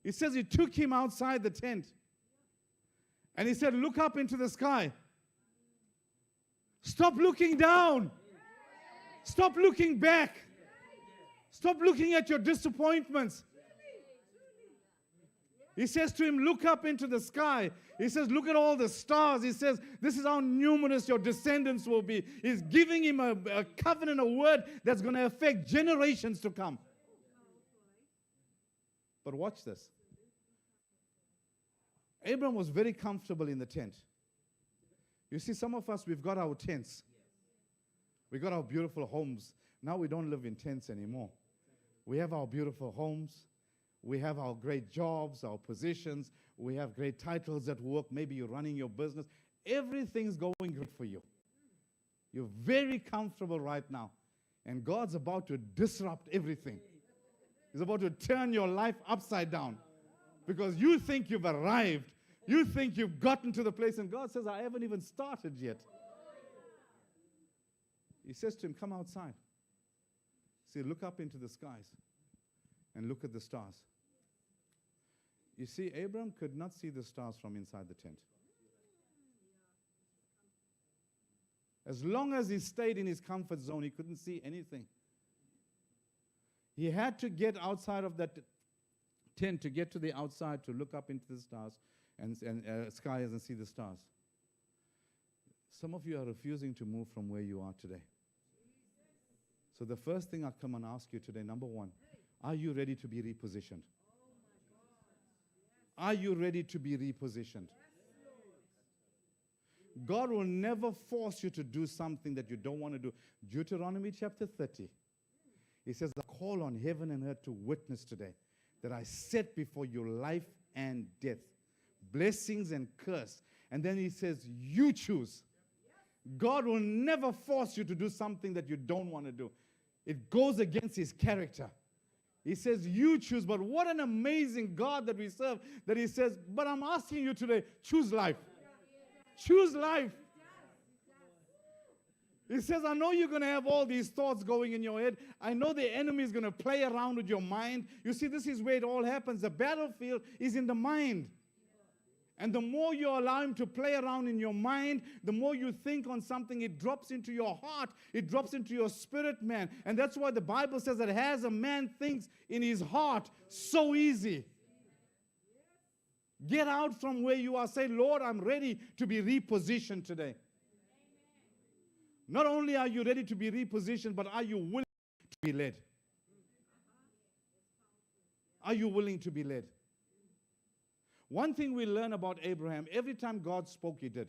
He says he took him outside the tent. And he said, look up into the sky. Stop looking down. Stop looking back. Stop looking at your disappointments. He says to him, look up into the sky. He says, look at all the stars. He says, this is how numerous your descendants will be. He's giving him a covenant, a word that's going to affect generations to come. But watch this. Abraham was very comfortable in the tent. You see, some of us, we've got our tents. We got our beautiful homes. Now we don't live in tents anymore. We have our beautiful homes. We have our great jobs, our positions. We have great titles at work. Maybe you're running your business. Everything's going good for you. You're very comfortable right now. And God's about to disrupt everything. He's about to turn your life upside down. Because you think you've arrived. You think you've gotten to the place. And God says, I haven't even started yet. He says to him, come outside. See, look up into the skies. And look at the stars. You see, Abraham could not see the stars from inside the tent. As long as he stayed in his comfort zone, he couldn't see anything. He had to get outside of that tent to get to the outside to look up into the stars and skies and see the stars. Some of you are refusing to move from where you are today. So the first thing I'll come and ask you today, number one, are you ready to be repositioned? Are you ready to be repositioned? God will never force you to do something that you don't want to do. Deuteronomy chapter 30. He says, I call on heaven and earth to witness today that I set before you life and death, blessings and curse. And then he says, you choose. God will never force you to do something that you don't want to do. It goes against his character. He says, you choose. But what an amazing God that we serve, that he says, but I'm asking you today, choose life. Choose life. He says, I know you're going to have all these thoughts going in your head. I know the enemy is going to play around with your mind. You see, this is where it all happens. The battlefield is in the mind. And the more you allow him to play around in your mind, the more you think on something, it drops into your heart. It drops into your spirit, man. And that's why the Bible says that as a man thinks in his heart, so easy. Get out from where you are. Say, Lord, I'm ready to be repositioned today. Not only are you ready to be repositioned, but are you willing to be led? Are you willing to be led? One thing we learn about Abraham, every time God spoke, he did.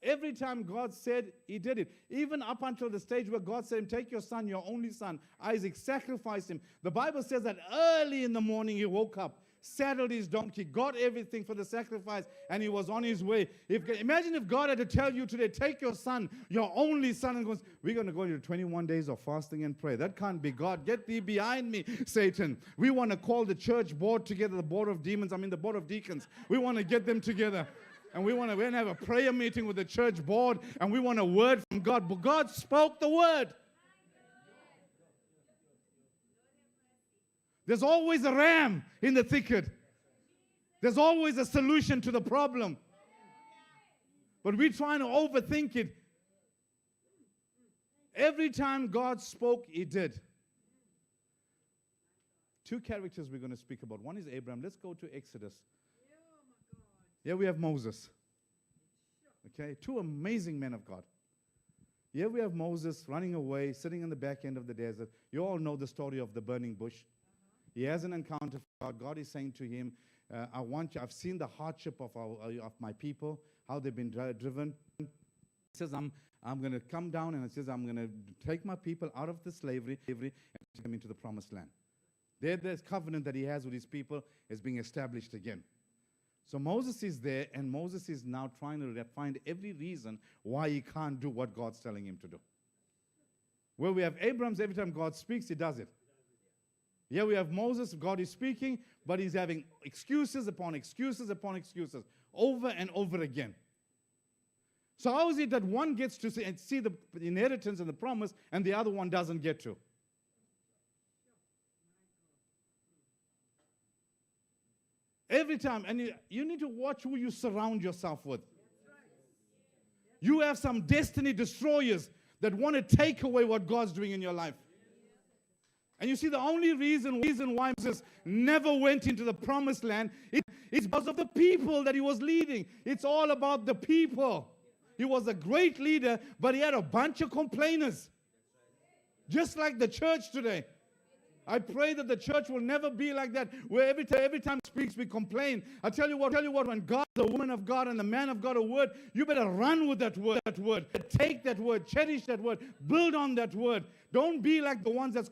Every time God said, he did it. Even up until the stage where God said, take your son, your only son, Isaac, sacrifice him. The Bible says that early in the morning he woke up, saddled his donkey, got everything for the sacrifice, and he was on his way. Imagine if God had to tell you today, take your son, your only son, and goes, we're going to go into 21 days of fasting and pray. That can't be God. Get thee behind me, Satan. We want to call the church board together, the board of demons, the board of deacons. We want to get them together. And we're going to have a prayer meeting with the church board, and we want a word from God. But God spoke the word. There's always a ram in the thicket. There's always a solution to the problem. But we're trying to overthink it. Every time God spoke, he did. Two characters we're going to speak about. One is Abraham. Let's go to Exodus. Here we have Moses. Okay, two amazing men of God. Here we have Moses running away, sitting in the back end of the desert. You all know the story of the burning bush. He has an encounter with God. God is saying to him, I've seen the hardship of my people, how they've been driven. He says, I'm going to come down, and it says, I'm going to take my people out of the slavery and take them into the promised land. There's covenant that he has with his people is being established again. So Moses is there, and Moses is now trying to find every reason why he can't do what God's telling him to do. Where we have Abraham, every time God speaks, he does it. Here we have Moses, God is speaking, but he's having excuses upon excuses upon excuses, over and over again. So how is it that one gets to see the inheritance and the promise, and the other one doesn't get to? Every time. And you need to watch who you surround yourself with. You have some destiny destroyers that want to take away what God's doing in your life. And you see, the only reason why Moses never went into the promised land is because of the people that he was leading. It's all about the people. He was a great leader, but he had a bunch of complainers. Just like the church today. I pray that the church will never be like that, where every time speaks, we complain. I tell you what, when God, the woman of God, and the man of God a word, you better run with that word. Take that word, cherish that word, build on that word. Don't be like the ones that's